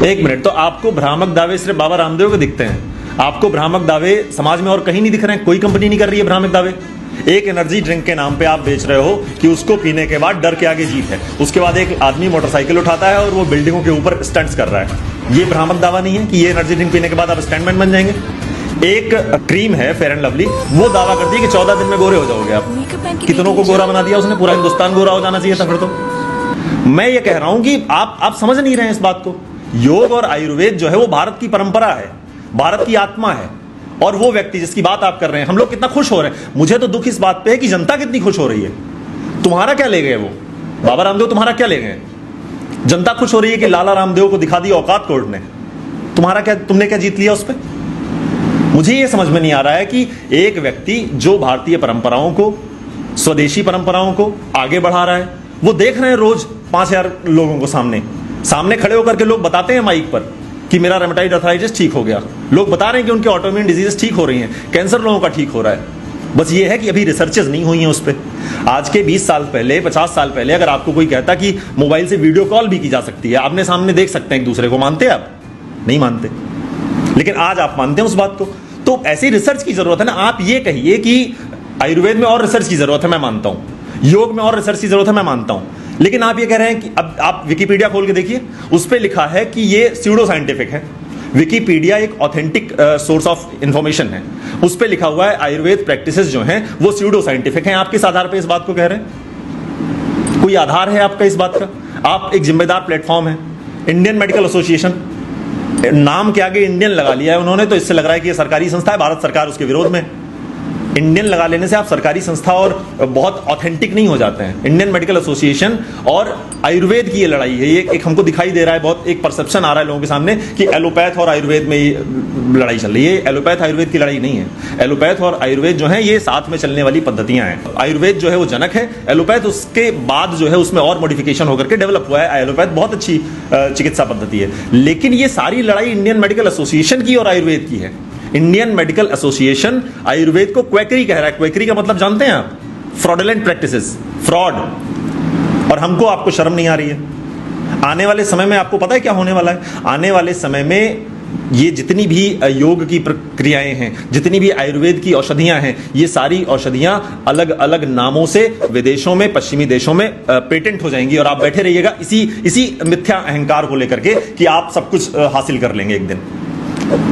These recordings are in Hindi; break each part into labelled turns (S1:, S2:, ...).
S1: एक मिनट, तो आपको भ्रामक दावे सिर्फ बाबा रामदेव के दिखते हैं? आपको भ्रामक दावे समाज में और कहीं नहीं दिख रहे हैं? कोई कंपनी नहीं कर रही है भ्रामक दावे? एक एनर्जी ड्रिंक के नाम पे आप बेच रहे हो कि उसको पीने के बाद डर के आगे जीत है, उसके बाद एक आदमी मोटरसाइकिल उठाता है और वो बिल्डिंगों के ऊपर स्टंट्स कर रहा है। ये भ्रामक दावा नहीं है कि ये एनर्जी ड्रिंक पीने के बाद आप स्टंटमैन बन जाएंगे? एक क्रीम है फेयर एंड लवली, वो दावा करती है कि 14 दिन में गोरे हो जाओगे आप। कितनों को गोरा बना दिया उसने? पूरा हिंदुस्तान गोरा हो जाना चाहिए था फिर तो। मैं ये कह रहा हूं कि आप समझ नहीं रहे हैं इस बात को। योग और आयुर्वेद जो है वो भारत की परंपरा है, भारत की आत्मा है। और वो व्यक्ति जिसकी बात आप कर रहे हैं, हम लोग कितना खुश हो रहे हैं। मुझे तो दुख इस बात पे है कि जनता कितनी खुश हो रही है। तुम्हारा क्या ले गए वो बाबा रामदेव? तुम्हारा क्या ले गए? जनता खुश हो रही है कि लाला रामदेव को दिखा दिया औकात कोर्ट ने। तुम्हारा क्या, तुमने क्या जीत लिया उस पर? मुझे ये समझ में नहीं आ रहा है कि एक व्यक्ति जो भारतीय परंपराओं को, स्वदेशी परंपराओं को आगे बढ़ा रहा है, वो देख रहे हैं रोज 5000 लोगों को सामने खड़े होकर के लोग बताते हैं माइक पर कि मेरा रेमेटाइड अर्थराइटिस ठीक हो गया। लोग बता रहे हैं कि उनके ऑटोइम्यून डिजीज ठीक हो रही हैं, कैंसर लोगों का ठीक हो रहा है। बस ये है कि अभी रिसर्चेस नहीं हुई हैं उस पर। आज के 20 साल पहले, 50 साल पहले अगर आपको कोई कहता कि मोबाइल से वीडियो कॉल भी की जा सकती है, आमने सामने देख सकते हैं एक दूसरे को, मानते आप? नहीं मानते। लेकिन आज आप मानते हैं उस बात को। तो ऐसी रिसर्च की जरूरत है ना। आप ये कहिए कि आयुर्वेद में और रिसर्च की जरूरत है, मैं मानता हूं। योग में और रिसर्च की जरूरत है, मैं मानता हूं। लेकिन आप ये कह रहे हैं कि अब आप विकिपीडिया खोल के देखिए, उस पर लिखा है कि ये स्यूडो साइंटिफिक है। विकिपीडिया एक ऑथेंटिक सोर्स ऑफ इंफॉर्मेशन है, उस पर लिखा हुआ है आयुर्वेद प्रैक्टिसेस जो हैं वो स्यूडो साइंटिफिक हैं। आप किस आधार पर इस बात को कह रहे हैं? कोई आधार है आपका इस बात का? आप एक जिम्मेदार प्लेटफॉर्म है, इंडियन मेडिकल एसोसिएशन, नाम के आगे इंडियन लगा लिया है उन्होंने, तो इससे लग रहा है कि ये सरकारी संस्था है, भारत सरकार उसके विरोध में। इंडियन लगा लेने से आप सरकारी संस्था और बहुत ऑथेंटिक नहीं हो जाते हैं। इंडियन मेडिकल एसोसिएशन और आयुर्वेद की ये लड़ाई है। ये एक हमको दिखाई दे रहा है, बहुत एक परसेप्शन आ रहा है लोगों के सामने कि एलोपैथ और आयुर्वेद में ये लड़ाई चल रही है। एलोपैथ आयुर्वेद की लड़ाई नहीं है। एलोपैथ और आयुर्वेद जो है ये साथ में चलने वाली पद्धतियां हैं। आयुर्वेद जो है वो जनक है, एलोपैथ उसके बाद जो है उसमें और मॉडिफिकेशन होकर के डेवलप हुआ है। एलोपैथ बहुत अच्छी चिकित्सा पद्धति है। लेकिन ये सारी लड़ाई इंडियन मेडिकल एसोसिएशन की और आयुर्वेद की है। इंडियन मेडिकल एसोसिएशन आयुर्वेद को क्वैकरी कह रहा है। क्वैकरी का मतलब जानते हैं आप? Fraudulent practices, fraud. और हमको, आपको शर्म नहीं आ रही है? आने वाले समय में आपको पता है क्या होने वाला है? आने वाले समय में ये जितनी भी योग की प्रक्रियाएं हैं, जितनी भी आयुर्वेद की औषधियां हैं, ये सारी औषधियां अलग अलग नामों से विदेशों में, पश्चिमी देशों में पेटेंट हो जाएंगी। और आप बैठे रहिएगा इसी मिथ्या अहंकार को लेकर के कि आप सब कुछ हासिल कर लेंगे एक दिन।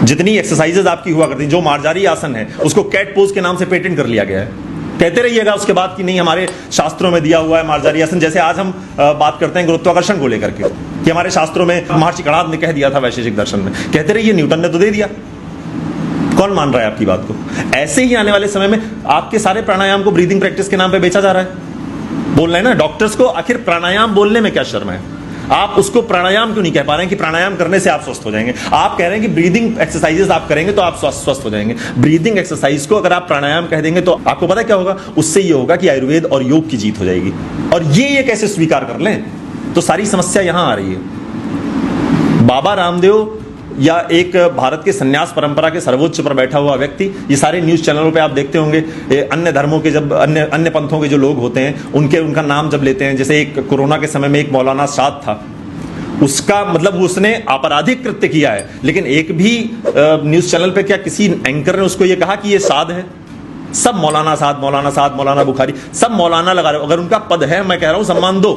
S1: जितनी एक्सरसाइजेज आपकी हुआ करती, जो मार्जारी आसन है उसको कैट पोज के नाम से पेटेंट कर लिया गया है। कहते रहिएगा उसके बाद कि नहीं हमारे शास्त्रों में दिया हुआ है मार्जारी आसन। जैसे आज हम बात करते हैं गुरुत्वाकर्षण को लेकर के कि हमारे शास्त्रों में महर्षि कणाद ने कह दिया था वैशेषिक दर्शन में। कहते रहिए न्यूटन ने तो दे दिया। कौन मान रहा है आपकी बात को? ऐसे ही आने वाले समय में आपके सारे प्राणायाम को ब्रीदिंग प्रैक्टिस के नाम पे बेचा जा रहा है। बोल रहे हैं ना डॉक्टर्स को, आखिर प्राणायाम बोलने में क्या शर्म है? आप उसको प्राणायाम क्यों नहीं कह पा रहे हैं कि प्राणायाम करने से आप स्वस्थ हो जाएंगे? आप कह रहे हैं कि ब्रीदिंग एक्सरसाइजेस आप करेंगे तो आप स्वस्थ हो जाएंगे। ब्रीदिंग एक्सरसाइज को अगर आप प्राणायाम कह देंगे तो आपको पता है क्या होगा? उससे ये होगा कि आयुर्वेद और योग की जीत हो जाएगी। और ये कैसे स्वीकार कर लें? तो सारी समस्या यहां आ रही है। बाबा रामदेव या एक भारत के सन्यास परंपरा के सर्वोच्च पर बैठा हुआ व्यक्ति, ये सारे न्यूज चैनलों पे आप देखते होंगे, अन्य धर्मों के जब अन्य पंथों के जो लोग होते हैं उनका नाम जब लेते हैं, जैसे एक कोरोना के समय में एक मौलाना साद था, उसका मतलब उसने आपराधिक कृत्य किया है, लेकिन एक भी न्यूज चैनल पे क्या किसी एंकर ने उसको ये कहा कि ये साद है? सब मौलाना साद, मौलाना साद, मौलाना बुखारी, सब मौलाना लगा रहे हो। अगर उनका पद है, मैं कह रहा हूं सम्मान दो।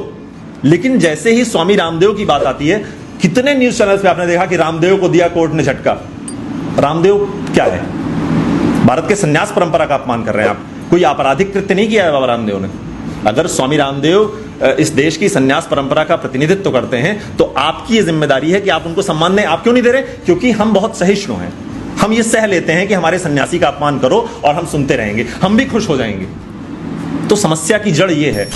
S1: लेकिन जैसे ही स्वामी रामदेव की बात आती है, कितने न्यूज चैनल्स पे आपने देखा कि रामदेव को दिया कोर्ट ने झटका। रामदेव क्या है? भारत के सन्यास परंपरा का अपमान कर रहे हैं आप। कोई आपराधिक कृत्य नहीं किया है बाबा रामदेव ने। अगर स्वामी रामदेव इस देश की सन्यास परंपरा का प्रतिनिधित्व करते हैं तो आपकी ये जिम्मेदारी है कि आप उनको सम्मान दें। आप क्यों नहीं दे रहे? क्योंकि हम बहुत सहिष्णु हैं। हम ये सह लेते हैं कि हमारे सन्यासी का अपमान करो और हम सुनते रहेंगे, हम भी खुश हो जाएंगे। तो समस्या की जड़ ये है।